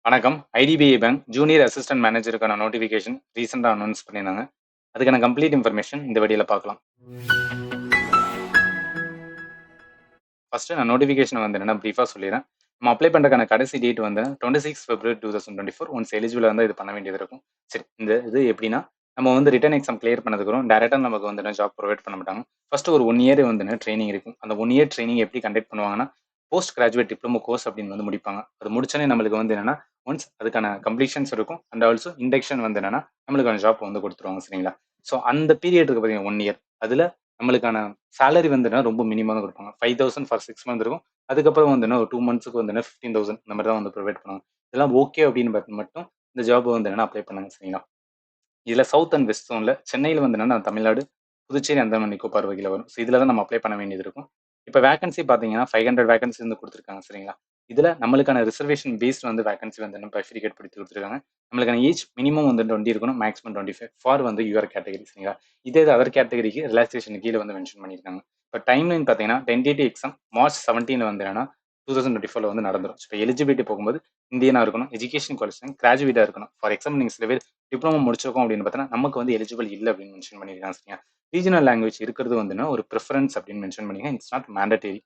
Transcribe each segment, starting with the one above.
வணக்கம். IDBI bank junior assistant மேனேஜருக்கான notification ரீசெண்டா அனௌன்ஸ் பண்ணியிருந்தாங்க. அதுக்கான கம்ப்ளீட் இன்ஃபர்மேஷன் இந்த வீடியோல பார்க்கலாம். ஃபர்ஸ்ட் நான் நோட்டிஃபிகேஷன் வந்து என்னன்னா பிரீஃபா சொல்லிடுறேன். நம்ம அப்ளை பண்றதுக்கான கடைசி டேட் வந்து 26 பிப்ரவரி 2024. ஒன்ஸ் எலிஜிபிளா இருந்தா இது பண்ண வேண்டியது இருக்கும். சரி, இந்த இது எப்படின்னா நம்ம வந்து ரிட்டன் எக்ஸாம் கிளியர் பண்ணதுக்கப்புறம் டைரக்டா நமக்கு வந்து ஜாப் ப்ரொவைட் பண்ண மாட்டாங்க. ஃபர்ஸ்ட் ஒரு 1 இயர் வந்து ட்ரைனிங் இருக்கும். அந்த 1 இயர் ட்ரைனிங் எப்படி கண்டக்ட் பண்ணுவாங்கன்னா, போஸ்ட் கிராஜுவேட் டிப்ளமோ கோர்ஸ் அப்படின்னு வந்து முடிப்பாங்க. அது முடிச்சோனே நம்மளுக்கு வந்து என்னன்னா, ஒன்ஸ் அதுக்கான கம்ப்ளீஷன்ஸ் இருக்கும். அண்ட் ஆல்சோ இண்டக்ஷன் வந்து என்னன்னா, நம்மளுக்கான ஜாப் வந்து குடுத்துருவாங்க. சரிங்களா? ஸோ அந்த பீரியட் இருக்கு பாத்தீங்கன்னா 1 இயர். அதுல நம்மளுக்கான சேலரி வந்துன்னா ரொம்ப மினிமமா தான் குடுப்பாங்க. 5000 ஃபார் 6 மந்த் இருக்கும். அதுக்கப்புறம் வந்துன்னா ஒரு 2 மந்த்ஸ்க்கு வந்துன்னா 15,000 இந்த மாரி தான் வந்து ப்ரொவைட் பண்ணுவாங்க. இதெல்லாம் ஓகே அப்படின்னு மட்டும் இந்த ஜாப் வந்து என்னன்னா அப்ளை பண்ணுங்க. சரிங்களா? இதுல சவுத் அண்ட் வெஸ்ட் ஜோன்ல சென்னையில வந்து என்னன்னா தமிழ்நாடு, புதுச்சேரி, அந்தமான் நிக்கோபார் வகையில வரும். ஸோ இதுல தான் நம்ம அப்ளை பண்ண வேண்டியது இருக்கும். இப்ப வேக்கன்சி பார்த்தீங்கன்னா 500 வேக்கன்சி வந்து குடுத்துருக்காங்க. சரிங்களா? இதுல நம்மளுக்கான ரிசர்வேஷன் பேஸ்ட் வந்து வேக்கன்சி வந்து என்ன பைஃபரிகேட் படுத்தி குடுத்துருக்காங்க. நம்மளுக்கான ஏஜ் மினிமம் வந்து 20 இருக்கணும். மேக்ஸிமம் 25 ஃபார் வந்து யுவர் கேட்டகரி. சரிங்களா? இதே இது அதர் கேட்டகரிக்கு ரிலாக்சேஷன் கீழ வந்து மென்ஷன் பண்ணியிருக்காங்க. இப்ப டைம்லைன் பார்த்தீங்கன்னா டென்டேட்டிவ் எக்ஸாம் மார்ச் 17 வந்து என்னன்னா 2024ல வந்து நடந்துரும். இப்ப எலிஜிபிலிட்டி போகும்போது இந்தியனா இருக்கணும். எஜுகேஷன் குவாலிஃபிகேஷன் கிராஜுவேட்டா இருக்கணும். ஃபார் எக்ஸாம்பிள் நீங்க சில பேர் டிப்ளமோ முடிச்சிருக்கோம் அப்படின்னு பார்த்தீங்கன்னா, நமக்கு வந்து எலிஜிபிள் இல்ல அப்படின்னு மென்ஷன் பண்ணியிருக்காங்க. சரிங்களா? ரீஜனல் லாங்குவேஜ் இருக்கிறது வந்துன்னா ஒரு பிரெஃபரன்ஸ் அப்படின்னு மென்ஷன் பண்ணிருக்காங்க. It's not mandatory.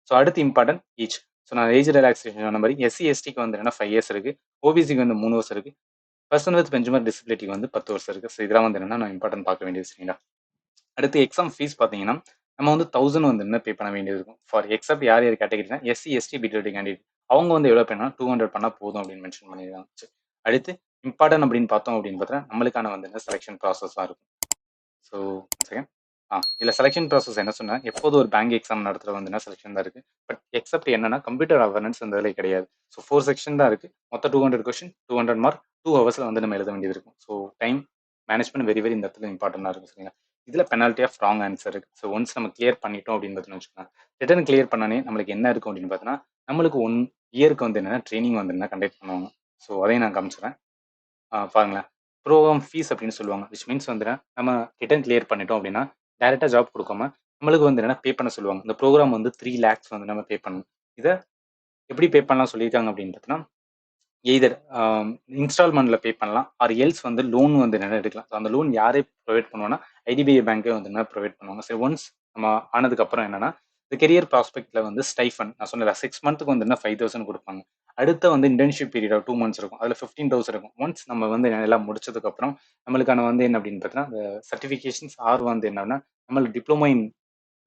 ஸோ அடுத்து இம்பார்ட்டன்ட் ஏஜ். ஸோ நான் ஏஜ் ரிலாக்ஸேஷன் சொன்ன மாதிரி எஸ்சி எஸ்டிக்கு வந்து என்னன்னா 5 இயர்ஸ் இருக்கு. ஓபிசிக்கு வந்து 3 வருஷம் இருக்கு. பர்சன் வித் பெஞ்சமர் டிசபிலிட்டிக்கு வந்து 10 வருஷம் இருக்கு. ஸோ இதெல்லாம் வந்து என்னன்னா நான் இம்பார்ட்டன்ட் பார்க்க வேண்டியது. சரிங்களா? அடுத்து எக்ஸாம் ஃபீஸ் பார்த்தீங்கன்னா, நம்ம வந்து 1000 வந்து என்ன பே பண்ண வேண்டியது இருக்கும். ஃபார் எக்ஸப்ட் யார் யார் கேட்டகரினா எஸ்சி, எஸ்டி, பிடபிள்யூ கேண்டிடேட். அவங்க வந்து எவ்வளோ பண்ணா 200 பண்ணா போதும் அப்படின்னு மென்ஷன் பண்ணியிருக்காங்க. சரி. அடுத்து இம்பார்ட்டன்ட் அப்படின்னு பார்த்தோம் அப்படின்னு பார்த்தா, நம்மளுக்கான வந்து என்ன செலக்ஷன் ப்ராசஸ் தான் இருக்கும். So one second. இதுல செலக்ஷன் ப்ராசஸ் என்ன சொன்னா, எப்போதும் ஒரு பேங்க் எக்ஸாம் நடத்துறது வந்து என்ன செலக்ஷன் தான் இருக்கு. பட் எக்ஸப்ட் என்னன்னா கம்ப்யூட்டர் அவேர்னஸ் இந்த இதுல கிடையாது. ஸோ 4 செக்ஷன் தான் இருக்கு. மொத்தம் 200 கொஸ்டின், 200 மார்க், 2 ஹவர்ஸ்ல வந்து நம்ம எழுத வேண்டியது இருக்கும். So time management very very இந்த இடத்துல இம்பார்ட்டன்டா இருக்கும். சரிங்களா? இதுல பெனால்ட்டி ஆஃப் ராங் ஆன்சர் இருக்கு. ஸோ ஒன்ஸ் நம்ம கிளியர் பண்ணிட்டோம் அப்படின்னு பார்த்தீங்கன்னு வச்சுக்கோங்க, ரிட்டன் கிளியர் பண்ணனே நம்மளுக்கு என்ன இருக்கும் அப்படின்னு பார்த்தீங்கன்னா, நம்மளுக்கு 1 இயருக்கு வந்து என்னன்னா ட்ரைனிங் வந்து என்ன கண்டக்ட் பண்ணுவாங்க. ஸோ அதையும் நான் காமிச்சுறேன். பாருங்களேன். ப்ரோக்ராம் ஃபீஸ் அப்படின்னு சொல்லுவாங்க. விச் மீன்ஸ் வந்து நம்ம ரிட்டன் கிளியர் பண்ணிட்டோம் அப்படின்னா, டைரக்ட்டா ஜாப் குடுக்காம, நம்மளுக்கு வந்து என்னன்னா பே பண்ண சொல்லுவாங்க. இந்த ப்ரோகிராம் வந்து 3 லேக்ஸ் வந்து நம்ம பே பண்ணணும். இத எப்படி பே பண்ணலாம் சொல்லியிருக்காங்க அப்படின்னு பார்த்தீங்கன்னா, எய்தர் இன்ஸ்டால்மென்ட்ல பே பண்ணலாம். ஆர் எல்ஸ் வந்து லோன் வந்து என்னன்னா எடுக்கலாம். So அந்த லோன் யாரே ப்ரொவைட் பண்ணுவாங்கன்னா, ஐடிபிஐ பேங்கே வந்து என்ன ப்ரொவைட் பண்ணுவாங்க. சரி ஒன்ஸ் நம்ம ஆனதுக்கப்புறம் என்னன்னா, இந்த கெரியர் ப்ராஸ்பெக்ட்ல வந்து ஸ்டைஃபண்ட் நான் சொன்னேன்ல 6 மந்த்துக்கு வந்து என்ன 5000 குடுப்பாங்க. அடுத்த வந்து இன்டர்ன்ஷிப் பீரியட் 2 மந்த்ஸ் இருக்கும். அதுல 15,000 இருக்கும். ஒன்ஸ் நம்ம வந்து எல்லாம் முடிச்சதுக்கப்புறம், நம்மளுக்கான வந்து என்ன அப்படின்னு பார்த்தீங்கன்னா, இந்த சர்டிஃபிகேஷன்ஸ் ஆர் வந்து என்னன்னா, நம்மளுக்கு டிப்ளமோ இன்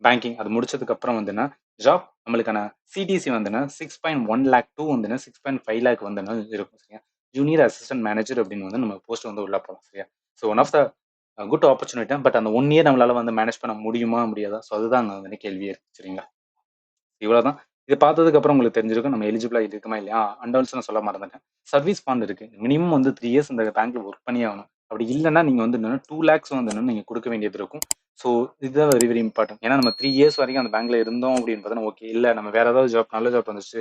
பேங்கிங் அது முடிச்சதுக்கு அப்புறம் வந்துன்னா, ஜாப் நம்மளுக்கான சிடிசி வந்துன்னா 6.1 லேக் டூ வந்துன்னா 6.5 லேக் வந்துன்னா இருக்கும். சரியா? ஜூனியர் அசிஸ்டன்ட் மேனேஜர் அப்படின்னு வந்து நம்ம போஸ்ட் வந்து உள்ள போலாம். சரியா? So one of the good opportunity தான். பட் அந்த 1 இயர் நம்மளால வந்து மேனேஜ் பண்ண முடியுமா? முடியாதா? ஸோ அதுதான் அங்க வந்து கேள்வியே இருக்கு. சரிங்களா? இவ்வளவுதான். இத பார்த்ததுக்கு அப்புறம் உங்களுக்கு தெரிஞ்சிருக்கும் நம்ம எலிஜிபிளா இருக்குமா இல்லையா? அண்ட் ஆல்சோ நான் சொல்ல மறந்துட்டேன். சர்வீஸ் பாண்ட் இருக்கு. மினிமம் வந்து 3 இயர்ஸ் இந்த பேங்க்ல ஒர்க் பண்ணியே ஆகணும். அப்படி இல்லன்னா நீங்க வந்து என்னன்னா 2 லேக்ஸ் வந்து என்னன்னா நீங்க குடுக்க வேண்டியது இருக்கும். ஸோ இதுதான் வெரி வெரி இம்பார்ட்டன்ட். ஏன்னா நம்ம 3 இயர்ஸ் வரைக்கும் அந்த பேங்க்ல இருந்தோம் அப்படின்னு பார்த்தா ஓகே. இல்ல நம்ம வேற ஏதாவது ஜாப் நல்ல ஜாப் வந்துச்சு.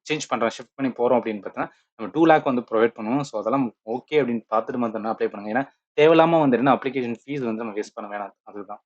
சேஞ்ச் பண்றோம், ஷிஃப்ட் பண்ணி போறோம் அப்படின்னு பார்த்தா நம்ம 2 லேக் வந்து ப்ரொவைட் பண்ணுவோம். ஸோ அதெல்லாம் ஓகே அப்படின்னு பார்த்துட்டு மட்டும் அப்ளை பண்ணுங்க. ஏன்னா தேவையில்லாம வந்து என்ன அப்ளிகேஷன் ஃபீஸ் வந்து நம்ம வேஸ்ட் பண்ண வேணாம். அதுதான்.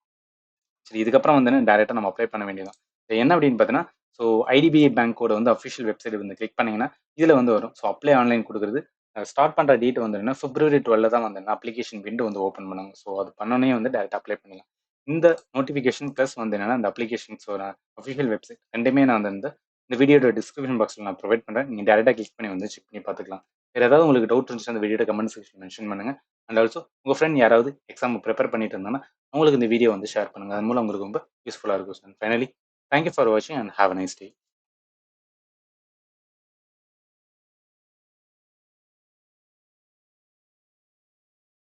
சரி இதுக்கப்புறம் வந்து டைரக்ட்டா நம்ம அப்ளை பண்ண வேண்டியதுதான். இது என்ன அப்படின்னு பார்த்தீங்கன்னா, ஸோ ஐடிபிஐ பேங்கோட வந்து அஃபிஷியல் வெப்சைட் வந்து கிளிக் பண்ணீங்கன்னா, இதுல வந்து வரும். ஸோ அப்ளை ஆன்லைன் குடுக்குறது. ஸ்டார்ட் பண்ற டேட் வந்து என்னன்னா, பிப்ரவரி 12 தான் வந்து அப்ளிகேஷன் விண்டோ வந்து ஓப்பன் பண்ணுவாங்க. ஸோ அது பண்ணோனே வந்து டைரக்ட்டா அப்ளை பண்ணிடலாம். இந்த நோட்டிஃபிகேஷன் பிளஸ் வந்து என்னன்னா, இந்த அப்ளிகேஷன்ஸோட அஃபிஷியல் வெப்சைட் 2மே நான் வந்து இந்த வீடியோட டிஸ்கிரிப்ஷன் பாக்ஸ்ல நான் ப்ரொவைட் பண்றேன். நீங்க டைரக்ட்டா கிளிக் பண்ணி வந்து செக் பண்ணி பார்த்துக்கலாம். வேற ஏதாவது உங்களுக்கு டவுட் இருந்துச்சுன்னா அந்த வீடியோட கமெண்ட் செக்ஷன் மென்ஷன் பண்ணுங்க. அண்ட் ஆல்சோ உங்க ஃப்ரெண்ட் யாராவது எக்ஸாம் பிரிப்பேர் பண்ணிட்டு இருந்தாங்கன்னா, அவங்களுக்கு இந்த வீடியோ வந்து ஷேர் பண்ணுங்க. அதன் மூலம் உங்களுக்கு ரொம்ப யூஸ்ஃபுல்லா இருக்கும் sir. Finally, thank you for வாட்சிங் and have a nice day.